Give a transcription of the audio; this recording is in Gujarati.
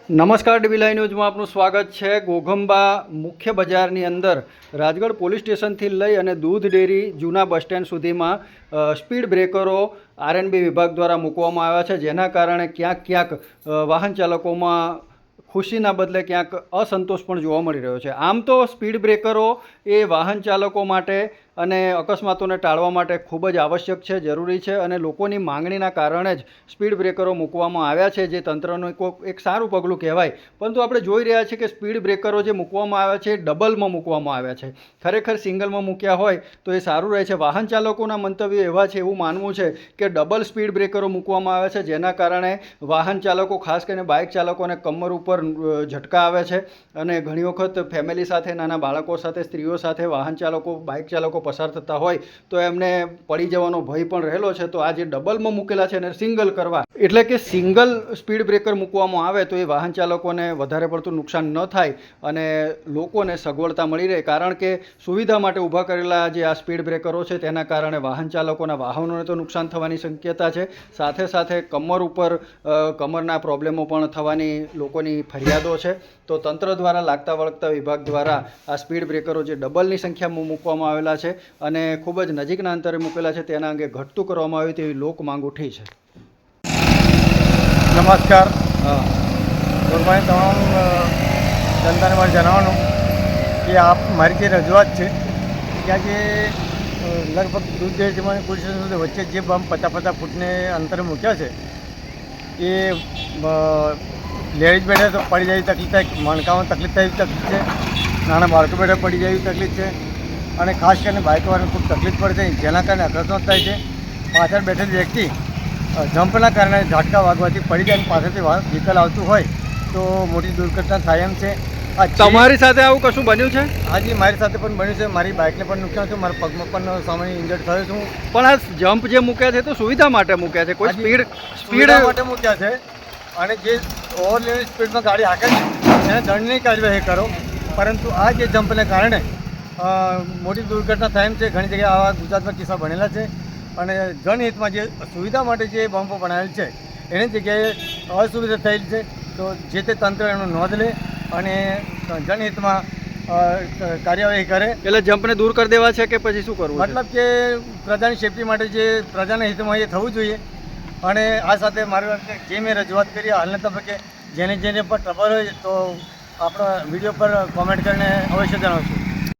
નમસ્કાર ડીબી લાઈવ ન્યૂઝમાં આપનું સ્વાગત છે। ઘોઘંબા મુખ્ય બજારની અંદર રાજગઢ પોલીસ સ્ટેશનથી લઈ અને દૂધ ડેરી જૂના બસ સ્ટેન્ડ સુધીમાં સ્પીડ બ્રેકરો આરએનબી વિભાગ દ્વારા મૂકવામાં આવ્યા છે, જેના કારણે ક્યાંક વાહન ચાલકોમાં ખુશીના બદલે ક્યાંક અસંતોષ પણ જોવા મળી રહ્યો છે। આમ તો સ્પીડ બ્રેકરો એ વાહન ચાલકો માટે અને અકસ્માતોને ટાળવા માટે ખૂબ જ આવશ્યક છે, જરૂરી છે અને લોકોની માંગણીના કારણે જ સ્પીડ બ્રેકરો મૂકવામાં આવ્યા છે, જે તંત્રનું એક સારું પગલું કહેવાય। પરંતુ આપણે જોઈ રહ્યા છીએ કે સ્પીડ બ્રેકરો જે મૂકવામાં આવ્યા છે એ ડબલમાં મૂકવામાં આવ્યા છે। ખરેખર સિંગલમાં મૂક્યા હોય તો એ સારું રહે છે। વાહન ચાલકોના મંતવ્યો એવા છે, એવું માનવું છે કે ડબલ સ્પીડ બ્રેકરો મૂકવામાં આવ્યા છે, જેના કારણે વાહન ચાલકો ખાસ કરીને બાઇક ચાલકોને કમર ઉપર ઝટકા આવે છે અને ઘણી વખત ફેમિલી સાથે, નાના બાળકો સાથે, સ્ત્રીઓ સાથે વાહન ચાલકો, બાઇક ચાલકો પસાર થતા હોય તો એમને પડી જવાનો ભય પણ રહેલો છે। તો આ જે ડબલમાં મૂકેલા છે એને સિંગલ કરવા, એટલે કે સિંગલ સ્પીડ બ્રેકર મૂકવામાં આવે તો એ વાહન ચાલકોને વધારે પડતું નુકસાન ન થાય અને લોકોને સગવડતા મળી રહે। કારણ કે સુવિધા માટે ઊભા કરેલા જે આ સ્પીડ બ્રેકરો છે તેના કારણે વાહન ચાલકોના વાહનોને તો નુકસાન થવાની શક્યતા છે, સાથે સાથે કમર ઉપર કમરના પ્રોબ્લેમો પણ થવાની લોકોની ફરિયાદો છે। તો તંત્ર દ્વારા લાગતા વળગતા વિભાગ દ્વારા આ સ્પીડ બ્રેકરો જે ડબલની સંખ્યામાં મૂકવામાં આવેલા છે અને ખૂબ જ નજીકના અંતરે મૂકેલા છે તેના અંગે ઘટતું કરવામાં આવ્યું તેવી લોક માંગ ઉઠી છે। નમસ્કાર। ગુરુભાઈ, તમામ જનતાને મારે જણાવવાનું કે મારી જે રજૂઆત છે કે આજે લગભગ દૂધ ડેરી પોલીસ સ્ટેશન સુધી વચ્ચે જે બમ 50 ફૂટને અંતરે મૂક્યા છે એ લેડીઝ બેઠે તો પડી જાય તકલીફ થાય, મણકામાં તકલીફ થાય એવી તકલીફ છે, નાના બાળકો બેઠે પડી જાય એવી તકલીફ છે અને ખાસ કરીને બાઇકવાળાને ખૂબ તકલીફ પડે છે, જેના કારણે અકસ્માત થાય છે। પાછળ બેઠેલ વ્યક્તિ જમ્પના કારણે ઝાટકા વાગવાથી પડી જાય અને પાછળથી વ્હીકલ આવતું હોય તો મોટી દુર્ઘટના થાય એમ છે। તમારી સાથે આવું કશું બન્યું છે? હાજી, મારી સાથે પણ બન્યું છે। મારી બાઇકને પણ નુકસાન છે, મારા પગમાં પણ સામાન્ય ઇન્જર્ડ થયો છું। પણ આ જમ્પ જે મૂક્યા છે તો સુવિધા માટે મૂક્યા છે, કોઈ સ્પીડ માટે મૂક્યા છે અને જે ઓવર લિમિટ સ્પીડમાં ગાડી હાંકે છે એને દંડની કાર્યવાહી કરો, પરંતુ આ જે જમ્પને કારણે મોટી દુર્ઘટના થાય એમ છે। ઘણી જગ્યાએ આવા ગુજરાતમાં કિસ્સા બનેલા છે અને જનહિતમાં જે સુવિધા માટે જે બમ્પો બનાવેલ છે એની જગ્યાએ અસુવિધા થયેલી છે। તો જે તે તંત્ર એનું નોંધ લે અને જનહિતમાં કાર્યવાહી કરે। એટલે જમ્પને દૂર કરી દેવા છે કે પછી શું કરવું? મતલબ કે પ્રજાની સેફટી માટે જે પ્રજાના હિતમાં એ થવું જોઈએ। અને આ સાથે મારી જે મેં રજૂઆત કરી હાલના તબક્કે જેને પર ખબર હોય તો આપણા વિડીયો પર કોમેન્ટ કરીને અવશ્ય જણાવશું।